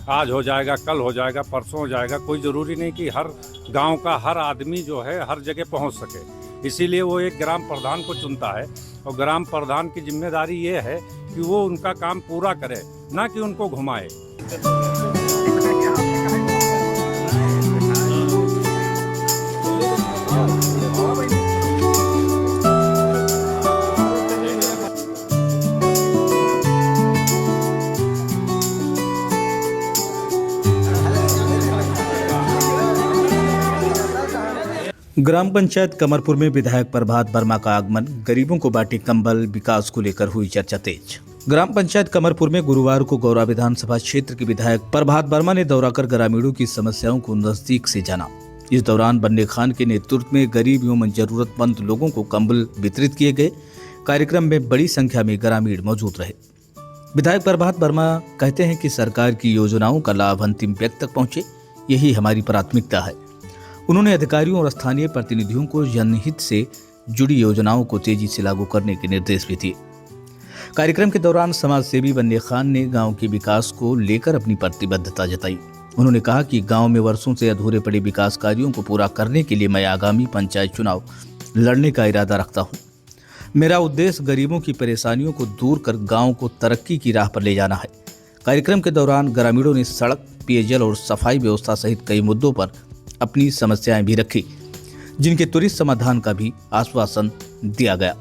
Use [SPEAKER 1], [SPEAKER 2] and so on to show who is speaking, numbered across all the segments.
[SPEAKER 1] आज हो जाएगा, कल हो जाएगा, परसों हो जाएगा। कोई ज़रूरी नहीं कि हर गांव का हर आदमी जो है हर जगह पहुंच सके। इसीलिए वो एक ग्राम प्रधान को चुनता है और ग्राम प्रधान की जिम्मेदारी ये है कि वो उनका काम पूरा करे, ना कि उनको घुमाए।
[SPEAKER 2] ग्राम पंचायत कमरपुर में विधायक प्रभात वर्मा का आगमन, गरीबों को बांटे कंबल, विकास को लेकर हुई चर्चा तेज। ग्राम पंचायत कमरपुर में गुरुवार को गौरा विधानसभा क्षेत्र के विधायक प्रभात वर्मा ने दौरा कर ग्रामीणों की समस्याओं को नजदीक से जाना। इस दौरान बन्ने खान के नेतृत्व में गरीब एवं जरूरतमंद लोगों को कंबल वितरित किए गए। कार्यक्रम में बड़ी संख्या में ग्रामीण मौजूद रहे। विधायक प्रभात वर्मा कहते हैं कि सरकार की योजनाओं का लाभ अंतिम व्यक्ति तक पहुंचे, यही हमारी प्राथमिकता है। उन्होंने अधिकारियों और स्थानीय प्रतिनिधियों को जनहित से जुड़ी योजनाओं को तेजी से लागू करने के निर्देश भी दिए। कार्यक्रम के दौरान समाज सेवी बन्ने खान ने गांव के विकास को लेकर अपनी प्रतिबद्धता जताई। उन्होंने कहा कि गांव में वर्षों से अधूरे पड़े विकास कार्यों को पूरा करने के लिए मैं आगामी पंचायत चुनाव लड़ने का इरादा रखता हूँ। मेरा उद्देश्य गरीबों की परेशानियों को दूर कर गाँव को तरक्की की राह पर ले जाना है। कार्यक्रम के दौरान ग्रामीणों ने सड़क, पेयजल और सफाई व्यवस्था सहित कई मुद्दों पर अपनी समस्याएं भी रखी, जिनके त्वरित समाधान का भी आश्वासन दिया गया।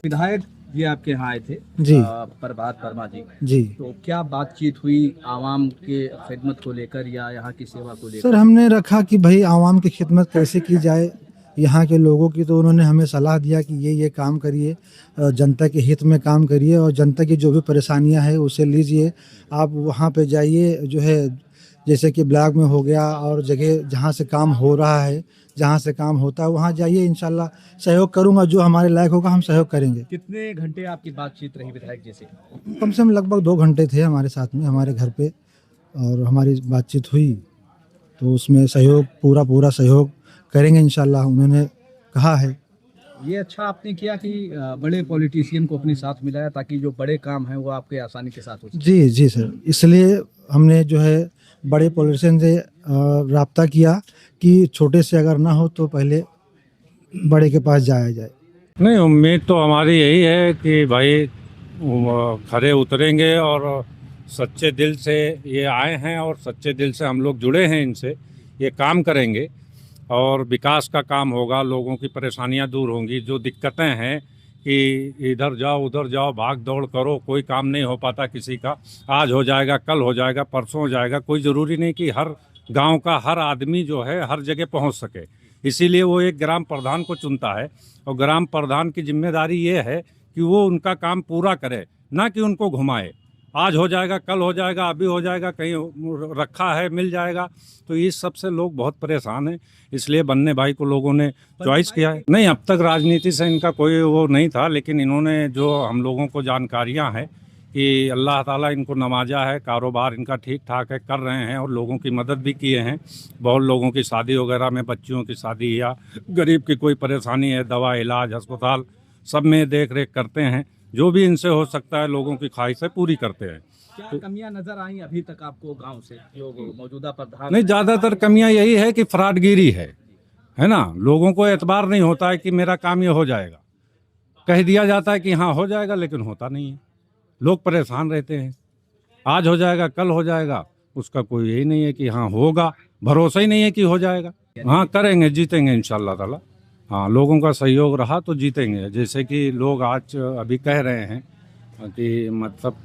[SPEAKER 3] विधायक जी आपके यहाँ आए थे
[SPEAKER 4] जी,
[SPEAKER 3] प्रभात वर्मा
[SPEAKER 4] जी।
[SPEAKER 3] तो क्या बातचीत हुई आवाम के खिदमत को लेकर या यहाँ की सेवा को लेकर?
[SPEAKER 4] सर, हमने रखा कि भाई आवाम की खिदमत कैसे की जाए यहाँ के लोगों की, तो उन्होंने हमें सलाह दिया कि ये काम करिए, जनता के हित में काम करिए और जनता की जो भी परेशानियां है उसे लीजिए। आप वहाँ पे जाइए, जो है जैसे कि ब्लॉक में हो गया और जगह जहाँ से काम हो रहा है, जहाँ से काम होता है वहाँ जाइए। इंशाल्लाह सहयोग करूँगा, जो हमारे लायक होगा हम सहयोग करेंगे।
[SPEAKER 3] कितने घंटे आपकी बातचीत रही विधायक जी से?
[SPEAKER 4] कम से कम लगभग 2 घंटे थे हमारे साथ में, हमारे घर पे, और हमारी बातचीत हुई तो उसमें सहयोग पूरा सहयोग करेंगे इंशाल्लाह, उन्होंने कहा है।
[SPEAKER 3] ये अच्छा आपने किया कि बड़े पॉलिटिशियन को अपने साथ मिलाया ताकि जो बड़े काम हैं वो आपके आसानी के साथ हो सके।
[SPEAKER 4] जी सर, इसलिए हमने जो है बड़े पॉलिटिशियन से राब्ता किया कि छोटे से अगर ना हो तो पहले बड़े के पास जाया जाए।
[SPEAKER 1] नहीं, उम्मीद तो हमारी यही है कि भाई खरे उतरेंगे और सच्चे दिल से ये आए हैं और सच्चे दिल से हम लोग जुड़े हैं इनसे। ये काम करेंगे और विकास का काम होगा, लोगों की परेशानियां दूर होंगी। जो दिक्कतें हैं कि इधर जाओ उधर जाओ, भाग दौड़ करो, कोई काम नहीं हो पाता किसी का। आज हो जाएगा, कल हो जाएगा, परसों हो जाएगा। कोई ज़रूरी नहीं कि हर गांव का हर आदमी जो है हर जगह पहुंच सके। इसीलिए वो एक ग्राम प्रधान को चुनता है और ग्राम प्रधान की जिम्मेदारी ये है कि वो उनका काम पूरा करे, ना कि उनको घुमाए। आज हो जाएगा, कल हो जाएगा, अभी हो जाएगा, कहीं रखा है मिल जाएगा। तो इस सब से लोग बहुत परेशान हैं, इसलिए बन्ने भाई को लोगों ने चॉइस किया है। नहीं, अब तक राजनीति से इनका कोई वो नहीं था, लेकिन इन्होंने जो हम लोगों को जानकारियां हैं कि अल्लाह ताला इनको नवाजा है, कारोबार इनका ठीक ठाक है, कर रहे हैं और लोगों की मदद भी किए हैं। बहुत लोगों की शादी वगैरह में, बच्चियों की शादी या गरीब की कोई परेशानी है, दवा इलाज अस्पताल सब में देख रेख करते हैं। जो भी इनसे हो सकता है लोगों की ख्वाहिशें पूरी करते हैं।
[SPEAKER 3] क्या कमियां नजर आई अभी तक आपको गांव से जो मौजूदा प्रधान?
[SPEAKER 1] नहीं, ज़्यादातर कमियां यही है कि फ्रॉडगिरी है ना। लोगों को एतबार नहीं होता है कि मेरा काम ये हो जाएगा। कह दिया जाता है कि हाँ हो जाएगा, लेकिन होता नहीं है। लोग परेशान रहते हैं, आज हो जाएगा, कल हो जाएगा, उसका कोई यही नहीं है कि हाँ होगा, भरोसा ही नहीं है कि हो जाएगा। हाँ करेंगे, जीतेंगे इंशाल्लाह ताला। हाँ, लोगों का सहयोग रहा तो जीतेंगे। जैसे कि लोग आज अभी कह रहे हैं कि मतलब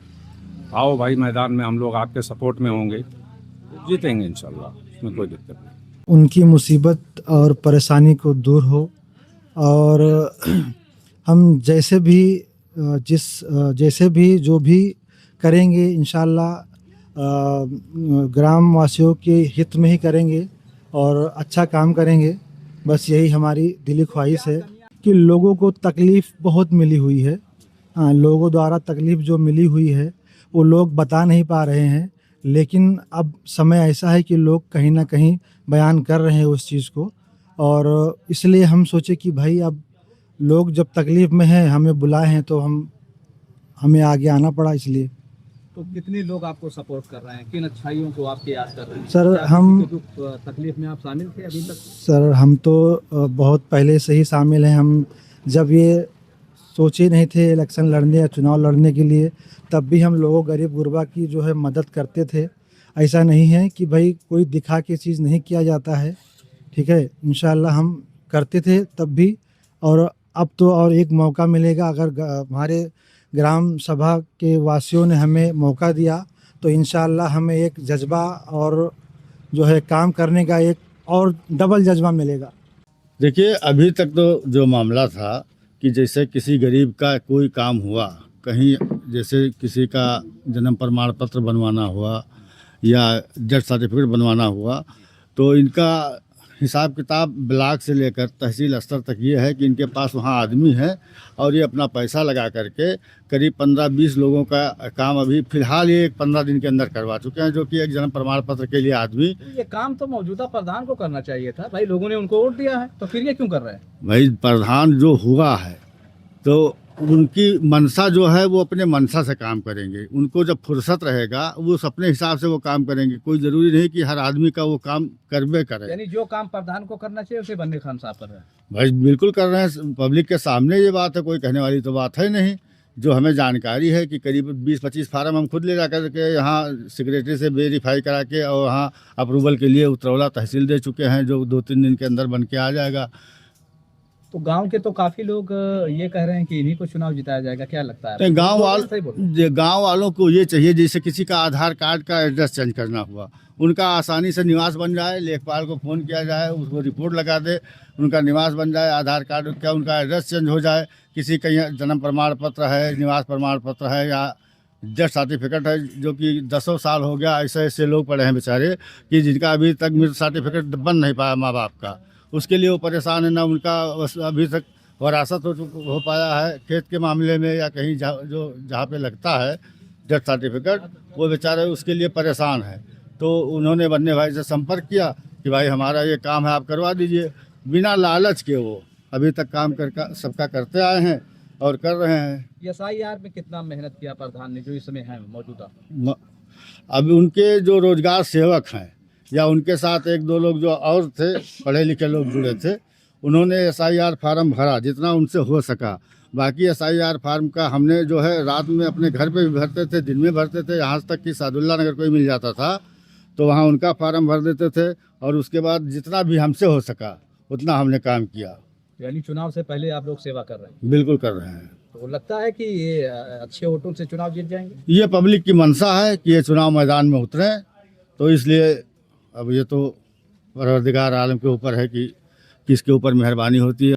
[SPEAKER 1] आओ भाई मैदान में, हम लोग आपके सपोर्ट में होंगे, तो जीतेंगे इंशाल्लाह, इसमें कोई दिक्कत नहीं।
[SPEAKER 4] उनकी मुसीबत और परेशानी को दूर हो और हम जैसे भी जो भी करेंगे इंशाल्लाह ग्राम वासियों के हित में ही करेंगे और अच्छा काम करेंगे। बस यही हमारी दिली ख्वाहिश है कि लोगों को तकलीफ़ बहुत मिली हुई है। हाँ, लोगों द्वारा तकलीफ़ जो मिली हुई है वो लोग बता नहीं पा रहे हैं, लेकिन अब समय ऐसा है कि लोग कहीं ना कहीं बयान कर रहे हैं उस चीज़ को। और इसलिए हम सोचे कि भाई अब लोग जब तकलीफ़ में हैं, हमें बुलाए हैं तो हमें आगे आना पड़ा। इसलिए
[SPEAKER 3] तो कितने लोग आपको सपोर्ट कर रहे हैं, किन अच्छाइयों को आपके याद कर रहे हैं?
[SPEAKER 4] सर,
[SPEAKER 3] क्या
[SPEAKER 4] हम-
[SPEAKER 3] किसी के दुख तकलीफ में आप शामिल थे अभी तक?
[SPEAKER 4] सर हम तो बहुत पहले से ही शामिल हैं। हम जब ये सोचे नहीं थे इलेक्शन लड़ने या चुनाव लड़ने के लिए, तब भी हम लोगों गरीब गुरबा की जो है मदद करते थे। ऐसा नहीं है कि भाई कोई दिखा के चीज़ नहीं किया जाता है, ठीक है। इंशाल्लाह हम करते थे तब भी, और अब तो और एक मौका मिलेगा। अगर हमारे ग्राम सभा के वासियों ने हमें मौका दिया तो इंशाल्लाह हमें एक जज्बा और जो है काम करने का एक और डबल जज्बा मिलेगा।
[SPEAKER 5] देखिए, अभी तक तो जो मामला था कि जैसे किसी गरीब का कोई काम हुआ, कहीं जैसे किसी का जन्म प्रमाण पत्र बनवाना हुआ या डेथ सर्टिफिकेट बनवाना हुआ, तो इनका हिसाब किताब ब्लॉक से लेकर तहसील स्तर तक ये है कि इनके पास वहाँ आदमी है और ये अपना पैसा लगा करके करीब 15-20 लोगों का काम अभी फ़िलहाल ये 15 दिन के अंदर करवा चुके हैं, जो कि एक जन्म प्रमाण पत्र के लिए आदमी।
[SPEAKER 3] ये काम तो मौजूदा प्रधान को करना चाहिए था भाई, लोगों ने उनको वोट दिया है, तो फिर ये क्यों कर रहे हैं?
[SPEAKER 5] भाई, प्रधान जो हुआ है तो उनकी मनसा जो है वो अपने मनसा से काम करेंगे। उनको जब फुर्सत रहेगा वो अपने हिसाब से वो काम करेंगे। कोई ज़रूरी नहीं कि हर आदमी का वो काम करबे करे।
[SPEAKER 3] यानी जो काम प्रधान को करना चाहिए उसे बन्ने खान साहब कर रहे हैं।
[SPEAKER 5] भाई बिल्कुल कर रहे हैं, पब्लिक के सामने ये बात है, कोई कहने वाली तो बात है नहीं। जो हमें जानकारी है कि करीब 20-25 फार्म हम खुद ले जा करके यहाँ सेक्रेटरी से वेरीफाई करा के और वहाँ अप्रूवल के लिए उतरौला तहसील दे चुके हैं, जो 2-3 दिन के अंदर बन के आ जाएगा।
[SPEAKER 3] तो गांव के तो काफी लोग ये कह रहे हैं कि इन्हीं को चुनाव जिताया जाएगा, क्या लगता है?
[SPEAKER 5] तो
[SPEAKER 3] सही
[SPEAKER 5] गांव वालों को ये चाहिए, जैसे किसी का आधार कार्ड का एड्रेस चेंज करना हुआ, उनका आसानी से निवास बन जाए, लेखपाल को फ़ोन किया जाए, उसको रिपोर्ट लगा दे, उनका निवास बन जाए, आधार कार्ड क्या उनका एड्रेस चेंज हो जाए। किसी का जन्म प्रमाण पत्र है, निवास प्रमाण पत्र है या डेथ सर्टिफिकेट है, जो कि 10 साल हो गया, ऐसे ऐसे लोग पड़े हैं बेचारे कि जिनका अभी तक मृत सर्टिफिकेट बन नहीं पाया माँ बाप का, उसके लिए वो परेशान है। ना उनका अभी तक वरासत हो पाया है खेत के मामले में या कहीं जहाँ पे लगता है डेथ सर्टिफिकेट, वो बेचारे उसके लिए परेशान है। तो उन्होंने बन्ने भाई से संपर्क किया कि भाई हमारा ये काम है, आप करवा दीजिए। बिना लालच के वो अभी तक काम कर सबका करते आए हैं और कर रहे हैं।
[SPEAKER 3] SIR में कितना मेहनत किया प्रधान ने जो इस समय है मौजूदा?
[SPEAKER 5] अब उनके जो रोजगार सेवक हैं या उनके साथ 1-2 लोग जो और थे, पढ़े लिखे लोग जुड़े थे, उन्होंने SIR फार्म भरा जितना उनसे हो सका। बाकी SIR फार्म का हमने जो है रात में अपने घर पे भी भरते थे, दिन में भरते थे। यहाँ तक कि सादुल्ला नगर कोई मिल जाता था तो वहाँ उनका फार्म भर देते थे, और उसके बाद जितना भी हमसे हो सका उतना हमने काम किया।
[SPEAKER 3] यानी चुनाव से पहले आप लोग सेवा कर रहे हैं?
[SPEAKER 5] बिल्कुल कर रहे हैं।
[SPEAKER 3] तो लगता है कि ये अच्छे वोटों से चुनाव जीत जाएंगे?
[SPEAKER 5] ये पब्लिक की मंशा है कि ये चुनाव मैदान में उतरे, तो इसलिए अब ये तो परवरदिगार आलम के ऊपर है कि किसके ऊपर मेहरबानी होती है।